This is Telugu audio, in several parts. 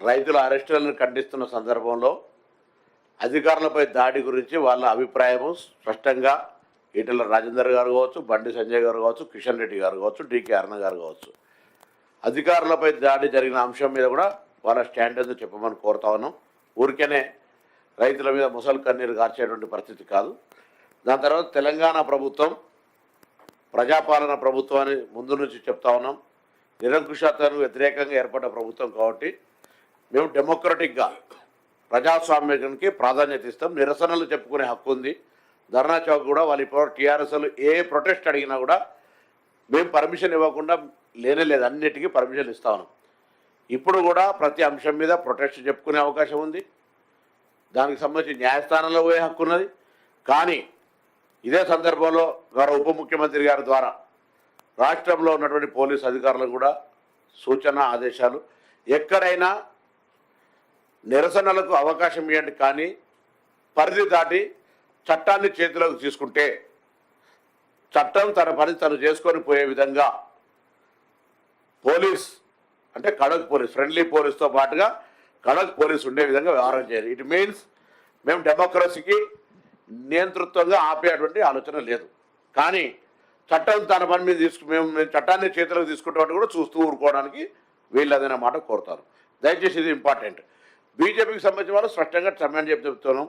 రైతుల అరెస్టులను ఖండిస్తున్న సందర్భంలో అధికారులపై దాడి గురించి వాళ్ళ అభిప్రాయము స్పష్టంగా ఈటెల రాజేందర్ గారు కావచ్చు, బండి సంజయ్ గారు కావచ్చు, కిషన్ రెడ్డి గారు కావచ్చు, డికే అరుణ గారు కావచ్చు, అధికారులపై దాడి జరిగిన అంశం మీద కూడా వాళ్ళ స్టాండ్ ఏదో చెప్పమని కోరుతా ఉన్నాం. ఊరికేనే రైతుల మీద ముసలి కన్నీరు గార్చేటువంటి పరిస్థితి కాదు. దాని తర్వాత తెలంగాణ ప్రభుత్వం ప్రజాపాలన ప్రభుత్వాన్ని ముందు నుంచి చెప్తా ఉన్నాం. నిరంకుశత్వానికి వ్యతిరేకంగా ఏర్పడ్డ ప్రభుత్వం కాబట్టి మేము డెమోక్రటిక్గా ప్రజాస్వామ్యానికి ప్రాధాన్యత ఇస్తాం. నిరసనలు చెప్పుకునే హక్కు ఉంది. ధర్నా చౌక్ కూడా వాళ్ళు ఇప్పుడు టీఆర్ఎస్లు ఏ ప్రొటెస్ట్ అడిగినా కూడా మేము పర్మిషన్ ఇవ్వకుండా లేనేలేదు, అన్నిటికీ పర్మిషన్ ఇస్తా ఉన్నాం. ఇప్పుడు కూడా ప్రతి అంశం మీద ప్రొటెస్ట్ చెప్పుకునే అవకాశం ఉంది. దానికి సంబంధించి న్యాయస్థానంలో పోయే హక్కు ఉన్నది. కానీ ఇదే సందర్భంలో గౌరవ ఉప ముఖ్యమంత్రి గారి ద్వారా రాష్ట్రంలో ఉన్నటువంటి పోలీసు అధికారులకు కూడా సూచన ఆదేశాలు, ఎక్కడైనా నిరసనలకు అవకాశం ఇవ్వండి, కానీ పరిధి దాటి చట్టాన్ని చేతిలోకి తీసుకుంటే చట్టం తన పని తను చేసుకొని పోయే విధంగా పోలీస్ అంటే కడక్ పోలీస్, ఫ్రెండ్లీ పోలీస్తో పాటుగా కడక్ పోలీస్ ఉండే విధంగా వ్యవహారం చేయాలి. ఇట్ మీన్స్ మేము డెమోక్రసీకి నియంతృత్వంగా ఆపేటువంటి ఆలోచన లేదు. కానీ చట్టం తన పని మీద మేము చట్టాన్ని చేతిలోకి తీసుకుంటామని కూడా చూస్తూ ఊరుకోవడానికి వీళ్ళదనే మాట కోరుతారు. దయచేసి ఇది ఇంపార్టెంట్. బీజేపీకి సంబంధించిన వాళ్ళు స్పష్టంగా సమయాన్ని చెప్తున్నాం.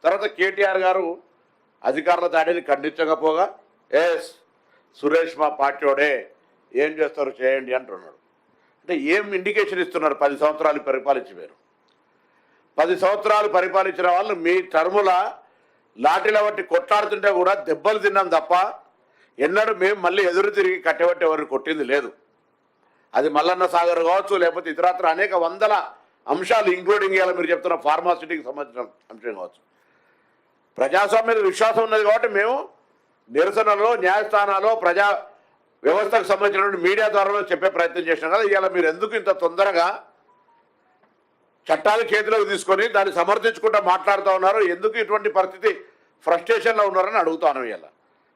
తర్వాత కేటీఆర్ గారు అధికారుల దాడిని ఖండించకపోగా సురేష్ మా పార్టీోడే, ఏం చేస్తారు చేయండి అంటున్నాడు. అంటే ఏం ఇండికేషన్ ఇస్తున్నారు? 10 సంవత్సరాలు పరిపాలించి మీరు 10 సంవత్సరాలు పరిపాలించిన వాళ్ళు మీ టర్ముల లాఠీల బట్టి కొట్లాడుతుంటే కూడా దెబ్బలు తిన్నాం తప్ప ఎన్నడూ మేము మళ్ళీ ఎదురు తిరిగి కట్టబట్టి ఎవరిని కొట్టింది లేదు. అది మల్లన్న సాగర్ కావచ్చు, లేకపోతే ఇతరత్ర అనేక వందల అంశాలు ఇంక్లూడింగ్ ఇవాళ మీరు చెప్తున్న ఫార్మాసిటీకి సంబంధించిన అంశం కావచ్చు. ప్రజాస్వామ్య విశ్వాసం ఉన్నది కాబట్టి మేము నిరసనలో, న్యాయస్థానాల్లో, ప్రజా వ్యవస్థకు సంబంధించినటువంటి మీడియా ద్వారా చెప్పే ప్రయత్నం చేసినాం కదా. ఇవాళ మీరు ఎందుకు ఇంత తొందరగా చట్టాలు చేతిలోకి తీసుకొని దాన్ని సమర్థించుకుంటూ మాట్లాడుతూ ఉన్నారు? ఎందుకు ఇటువంటి పరిస్థితి ఫ్రస్ట్రేషన్లో ఉన్నారని అడుగుతాను. ఇవాళ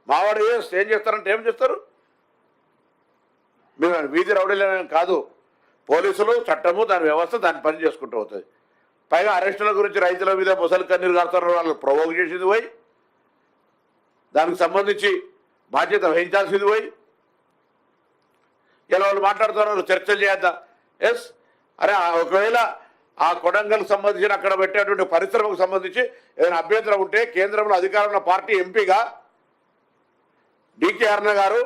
మావాడు ఏం చేస్తారంటే ఏం చేస్తారు? మేము వీధి రౌడీలనే కాదు, పోలీసులు, చట్టము, దాని వ్యవస్థ దాని పని చేసుకుంటూ అవుతుంది. పైగా అరెస్టుల గురించి రైతుల మీద ముసలి కన్నీరు కారుతారు, వాళ్ళు ప్రొవోక్ చేసేది పోయి, దానికి సంబంధించి బాధ్యత వహించాల్సింది పోయి ఇలా వాళ్ళు మాట్లాడుతున్నారు. చర్చలు చేద్దా? అరే ఒకవేళ ఆ కొడంగల్కి సంబంధించిన అక్కడ పెట్టేటువంటి పరిశ్రమకు సంబంధించి ఏదైనా అభ్యంతరం ఉంటే కేంద్రంలో అధికారంలో పార్టీ ఎంపీగా డికే అరుణ గారు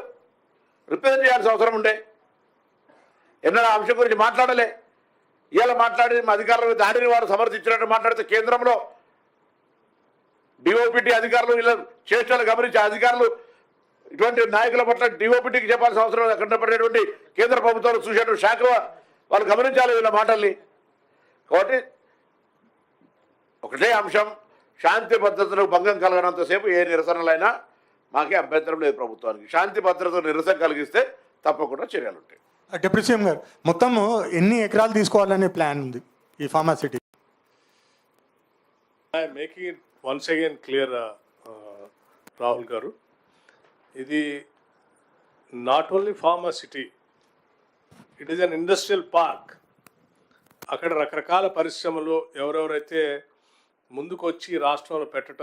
రిప్రజెంట్ చేయాల్సిన అవసరం ఉండే. ఎన్నడూ అంశం గురించి మాట్లాడలే. ఇవాళ మాట్లాడి అధికారుల దాడిని వారు సమర్థించినట్టు మాట్లాడితే కేంద్రంలో డిఓపిటి అధికారులు ఇలా చేష్టలు గమనించే అధికారులు ఇటువంటి నాయకుల పట్ల డిఓపిటికి చెప్పాల్సిన అవసరం అక్కడ పడేటువంటి కేంద్ర ప్రభుత్వాలు చూసేటువంటి శాఖ వాళ్ళు గమనించాలి వీళ్ళ మాటల్ని. కాబట్టి ఒకటే అంశం, శాంతి భద్రతలకు భంగం కలగనంతసేపు ఏ నిరసనలైనా మాకే అభ్యంతరం లేదు ప్రభుత్వానికి. శాంతి భద్రతకు నిరసన కలిగిస్తే తప్పకుండా చర్యలు ఉంటాయి. డిప్యూటీ సీఎం గారు, మొత్తం ఎన్ని ఎకరాలు తీసుకోవాలనే ప్లాన్ ఉంది ఈ pharma city? I making it once again clear Rahul గారు, ఇది not only pharma city, it is an industrial park. అక్కడ రకరకాల పరిశ్రమలు ఎవరెవరైతే ముందుకు వచ్చి రాష్ట్రంలో పెట్టడానికి